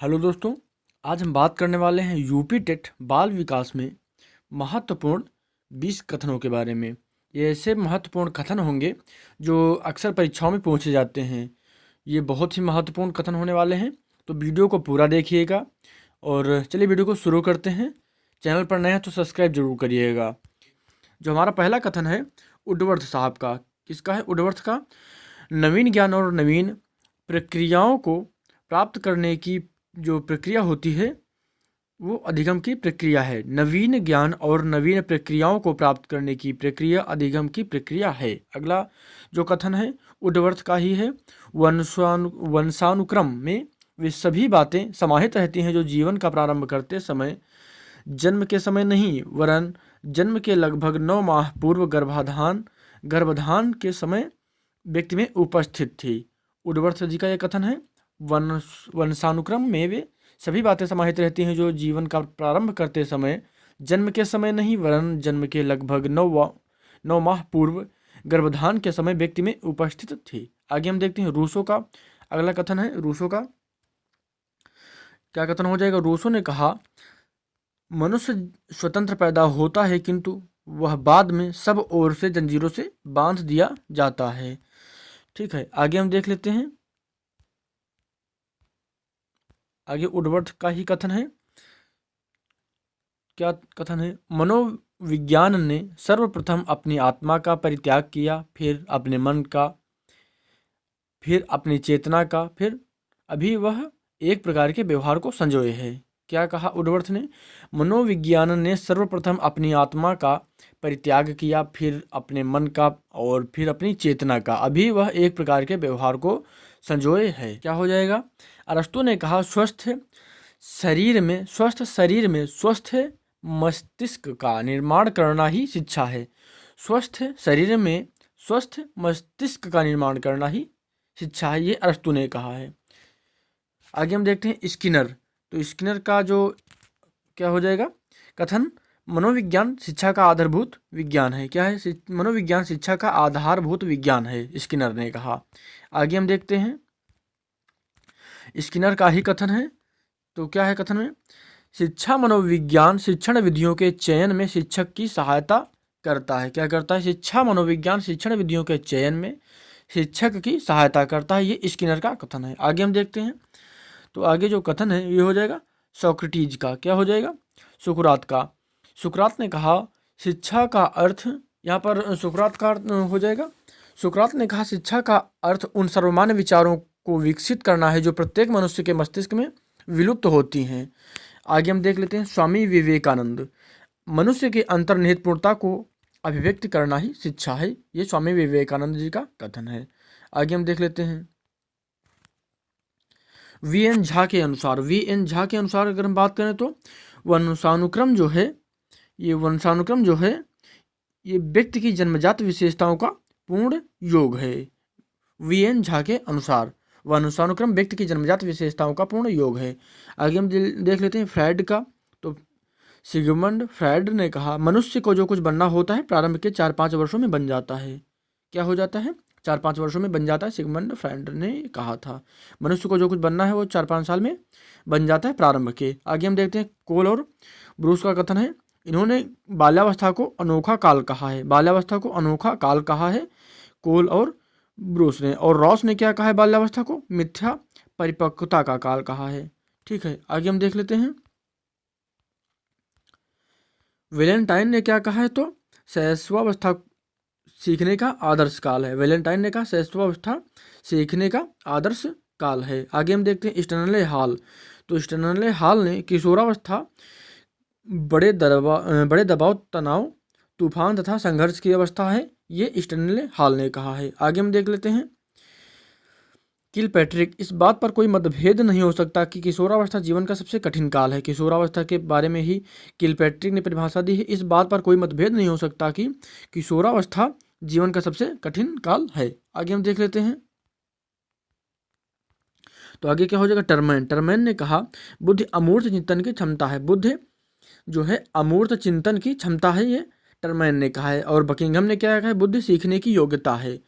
Hello दोस्तों, आज हम बात करने वाले हैं यूपी टेट बाल विकास में महत्वपूर्ण 20 कथनों के बारे में। ये ऐसे महत्वपूर्ण कथन होंगे जो अक्सर परीक्षाओं में पूछे जाते हैं। ये बहुत ही महत्वपूर्ण कथन होने वाले हैं, तो वीडियो को पूरा देखिएगा। और चलिए वीडियो को शुरू करते हैं। चैनल पर नए हैं तो सब्सक्राइब जरूर करिएगा। जो हमारा पहला कथन है वुडवर्थ साहब का, किसका है? वुडवर्थ का। नवीन ज्ञान और नवीन प्रक्रियाओं को प्राप्त करने की जो प्रक्रिया होती है वो अधिगम की प्रक्रिया है। नवीन ज्ञान और नवीन प्रक्रियाओं को प्राप्त करने की प्रक्रिया अधिगम की प्रक्रिया है। अगला जो कथन है वुडवर्थ का ही है। वंशानुक्रम में वे सभी बातें समाहित रहती हैं जो जीवन का प्रारंभ करते समय, जन्म के समय नहीं वरन जन्म के लगभग 9 माह पूर्व गर्भाधान के समय व्यक्ति में उपस्थित थी। वुडवर्थ जी का यह कथन है। वंशानुक्रम में वे सभी बातें समाहित रहती हैं जो जीवन का प्रारंभ करते समय, जन्म के समय नहीं वरन जन्म के लगभग 9 माह पूर्व गर्भाधान के समय व्यक्ति में उपस्थित थी। आगे हम देखते हैं रूसो का अगला कथन है। रूसो का क्या कथन हो जाएगा? रूसो ने कहा, मनुष्य स्वतंत्र पैदा होता है किंतु वह बाद में सब ओर से जंजीरों से बांध दिया जाता है। ठीक है, आगे हम देख लेते हैं। आगे वुडवर्थ का ही कथन है। क्या कथन है? मनोविज्ञान ने सर्वप्रथम अपनी आत्मा का परित्याग किया, फिर अपने मन का, फिर अपनी चेतना का, फिर अभी वह एक प्रकार के व्यवहार को संजोए है। क्या कहा वुडवर्थ ने? मनोविज्ञान ने सर्वप्रथम अपनी आत्मा का परित्याग किया, फिर अपने मन का और फिर अपनी चेतना का, अभी वह एक प्रकार के व्यवहार को संजोए है। क्या हो जाएगा? अरस्तु ने कहा, स्वस्थ शरीर में स्वस्थ मस्तिष्क का निर्माण करना ही शिक्षा है। स्वस्थ शरीर में स्वस्थ मस्तिष्क का निर्माण करना ही शिक्षा है, ये अरस्तु ने कहा है। आगे हम देखते हैं स्किनर। तो स्किनर का जो क्या हो जाएगा कथन? मनोविज्ञान शिक्षा का आधारभूत विज्ञान है। क्या है? मनोविज्ञान शिक्षा का आधारभूत विज्ञान है, स्किनर ने कहा। आगे हम देखते हैं स्किनर का ही कथन है। तो क्या है कथन में? शिक्षा मनोविज्ञान शिक्षण विधियों के चयन में शिक्षक की सहायता करता है। क्या करता है? शिक्षा मनोविज्ञान शिक्षण विधियों के चयन में शिक्षक की सहायता करता है, ये स्किनर का कथन है। आगे हम देखते हैं। तो आगे जो कथन है ये हो जाएगा सोक्रेटिस का। क्या हो जाएगा? सुकरात का। सुकरात ने कहा, शिक्षा का अर्थ, यहाँ पर सुकरात का अर्थ हो जाएगा। सुकरात ने कहा, शिक्षा का अर्थ उन सर्वमान्य विचारों को विकसित करना है जो प्रत्येक मनुष्य के मस्तिष्क में विलुप्त होती हैं। आगे हम देख लेते हैं स्वामी विवेकानंद। मनुष्य के अंतर्निहित पूर्णता को अभिव्यक्त करना ही शिक्षा है, ये स्वामी विवेकानंद जी का कथन है। आगे हम देख लेते हैं वी.एन. झा के अनुसार। वी.एन. झा के अनुसार अगर हम बात करें तो वंशानुक्रम जो है ये व्यक्ति की जन्मजात विशेषताओं का पूर्ण योग है। वी.एन. झा के अनुसार वंशानुक्रम व्यक्ति की जन्मजात विशेषताओं का पूर्ण योग है। आगे हम देख लेते हैं फ्रायड का। तो सिगमंड फ्रायड ने कहा, मनुष्य को जो कुछ बनना होता है प्रारंभ के 4-5 वर्षों में बन जाता है। क्या हो जाता है? 4-5 वर्षों में बन जाता है। सिगमंड फ्रायड ने कहा था मनुष्य को जो कुछ बनना है वो 4-5 साल में बन जाता है प्रारंभ के। आगे हम देखते हैं कोल और ब्रूस का कथन है। इन्होंने बाल्यावस्था को अनोखा काल कहा है। बाल्यावस्था को अनोखा काल कहा है कोल और ब्रूस ने। और रॉस ने क्या कहा है? बाल्यावस्था को मिथ्या परिपक्वता का काल कहा है। ठीक है, आगे हम देख लेते हैं वेलेंटाइन ने क्या कहा है? तो शैशवावस्था सीखने का आदर्श काल है। वेलेंटाइन ने कहा शैशवावस्था सीखने का आदर्श काल है। आगे हम देखते हैं स्टैनले हॉल। तो स्टैनले हॉल ने किशोरावस्था बड़े दबाव, तनाव, तूफान तथा संघर्ष की अवस्था है, ये स्टैनले हॉल ने कहा है। आगे हम देख लेते हैं किलपैट्रिक। इस बात पर कोई मतभेद नहीं हो सकता कि किशोरावस्था जीवन का सबसे कठिन काल है। किशोरावस्था के बारे में ही किलपैट्रिक ने परिभाषा दी है। इस बात पर कोई मतभेद नहीं हो सकता कि किशोरावस्था जीवन का सबसे कठिन काल है। आगे हम देख लेते हैं। तो आगे क्या हो जाएगा? टर्मैन ने कहा, बुद्धि अमूर्त चिंतन की क्षमता है। बुद्धि जो है अमूर्त चिंतन की क्षमता है, ये टर्मैन ने कहा है। और बकिंघम ने क्या कहा है? बुद्धि सीखने की योग्यता है।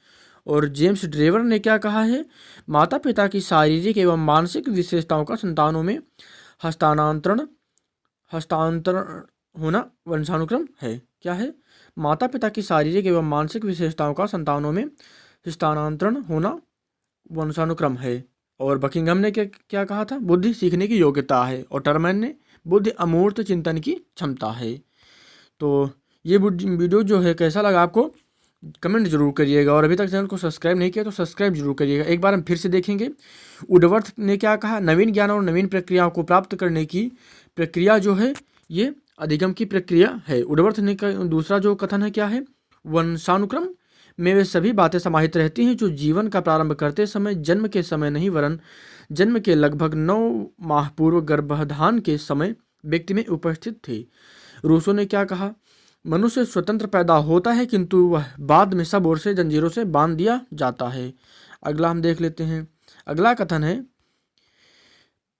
और जेम्स ड्रेवर ने क्या कहा है, माता पिता की शारीरिक एवं मानसिक विशेषताओं का संतानों में हस्तांतरण होना वंशानुक्रम है। क्या है, माता पिता की शारीरिक एवं मानसिक विशेषताओं का संतानों में हस्तांतरण होना वंशानुक्रम है। और बकिंघम ने क्या कहा था, बुद्धि सीखने की योग्यता है। और टर्मैन ने बुद्धि अमूर्त चिंतन की क्षमता है। तो ये वीडियो जो है कैसा लगा आपको कमेंट जरूर करिएगा, और अभी तक चैनल को सब्सक्राइब नहीं किया तो सब्सक्राइब जरूर करिएगा। एक बार हम फिर से देखेंगे, वुडवर्थ ने क्या कहा, नवीन ज्ञान और नवीन प्रक्रियाओं को प्राप्त करने की प्रक्रिया जो है ये अधिगम की प्रक्रिया है। वुडवर्थ ने दूसरा जो कथन है क्या है, वंशानुक्रम में वे सभी बातें समाहित रहती हैं जो जीवन का प्रारंभ करते समय, जन्म के समय नहीं वरन जन्म के लगभग 9 माह पूर्व गर्भाधान के समय व्यक्ति में उपस्थित थे। रूसो ने क्या कहा, मनुष्य स्वतंत्र पैदा होता है किंतु वह बाद में सब ओर से जंजीरों से बांध दिया जाता है। अगला हम देख लेते हैं। अगला कथन है,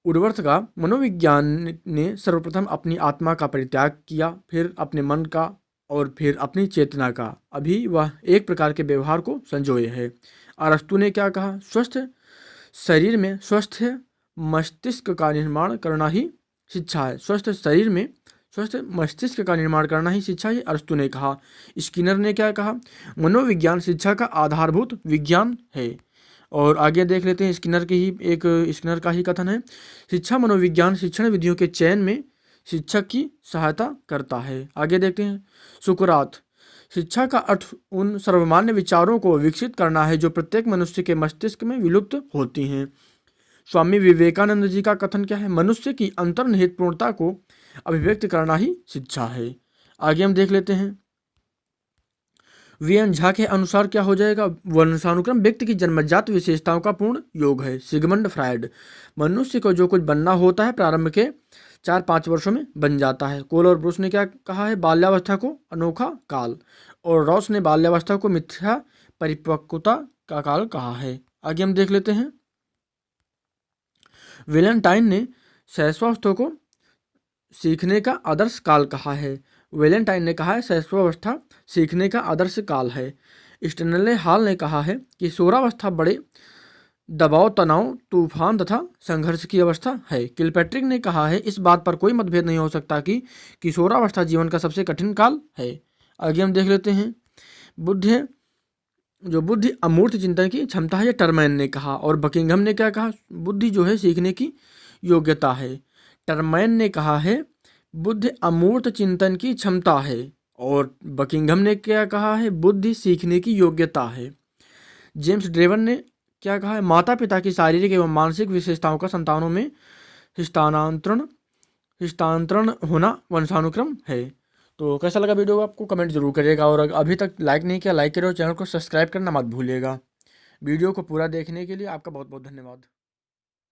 वुडवर्थ का, मनोविज्ञान ने सर्वप्रथम अपनी आत्मा का परित्याग किया, फिर अपने मन का और फिर अपनी चेतना का। अभी वह एक प्रकार के व्यवहार को संजोए है। अरस्तु ने क्या कहा, स्वस्थ शरीर में स्वस्थ मस्तिष्क का निर्माण करना ही शिक्षा है। स्वस्थ शरीर में स्वस्थ मस्तिष्क का निर्माण करना ही शिक्षा है, अरस्तु ने कहा। स्किनर ने क्या कहा, मनोविज्ञान शिक्षा का आधारभूत विज्ञान है। और आगे देख लेते हैं, स्किनर का ही कथन है, शिक्षा मनोविज्ञान शिक्षण विधियों के चयन में शिक्षक की सहायता करता है। आगे देखते हैं, सुकरात, शिक्षा का अर्थ उन सर्वमान्य विचारों को विकसित करना है जो प्रत्येक मनुष्य के मस्तिष्क में विलुप्त होती हैं। स्वामी विवेकानंद जी का कथन क्या है, मनुष्य की अंतर्निहित पूर्णता को अभिव्यक्त करना ही शिक्षा है। आगे हम देख लेते हैं, वीएन झा के अनुसार क्या हो जाएगा, वंशानुक्रम व्यक्ति की जन्मजात विशेषताओं का पूर्ण योग है। सिगमंड फ्रायड, मनुष्य को जो कुछ बनना होता है प्रारंभ के 4-5 वर्षों में बन जाता है। कोल और ब्रूस ने क्या कहा है, बाल्यावस्था को अनोखा काल, और रॉस ने बाल्यावस्था को मिथ्या परिपक्वता का काल कहा है। आगे हम देख लेते हैं, वेलेंटाइन ने शैशवावस्था को सीखने का आदर्श काल कहा है। वेलेंटाइन ने कहा है शैशवावस्था सीखने का आदर्श काल है। स्टेनले हॉल ने कहा है कि किशोरावस्था बड़े दबाव, तनाव, तूफान तथा संघर्ष की अवस्था है। किलपैट्रिक ने कहा है इस बात पर कोई मतभेद नहीं हो सकता कि किशोरावस्था जीवन का सबसे कठिन काल है। आगे हम देख लेते हैं, बुद्धि अमूर्त चिंतन की क्षमता है, ये टर्मैन ने कहा। और बकिंघम ने क्या कहा, बुद्धि जो है सीखने की योग्यता है। टर्मैन ने कहा है बुद्धि अमूर्त चिंतन की क्षमता है, और बकिंघम ने क्या कहा है, बुद्धि सीखने की योग्यता है। जेम्स ड्रेवर ने क्या कहा है, माता पिता की शारीरिक एवं मानसिक विशेषताओं का संतानों में हस्तांतरण होना वंशानुक्रम है। तो कैसा लगा वीडियो आपको कमेंट जरूर करिएगा, और अभी तक लाइक नहीं किया लाइक करें और चैनल को सब्सक्राइब करना मत भूलिएगा। वीडियो को पूरा देखने के लिए आपका बहुत बहुत धन्यवाद।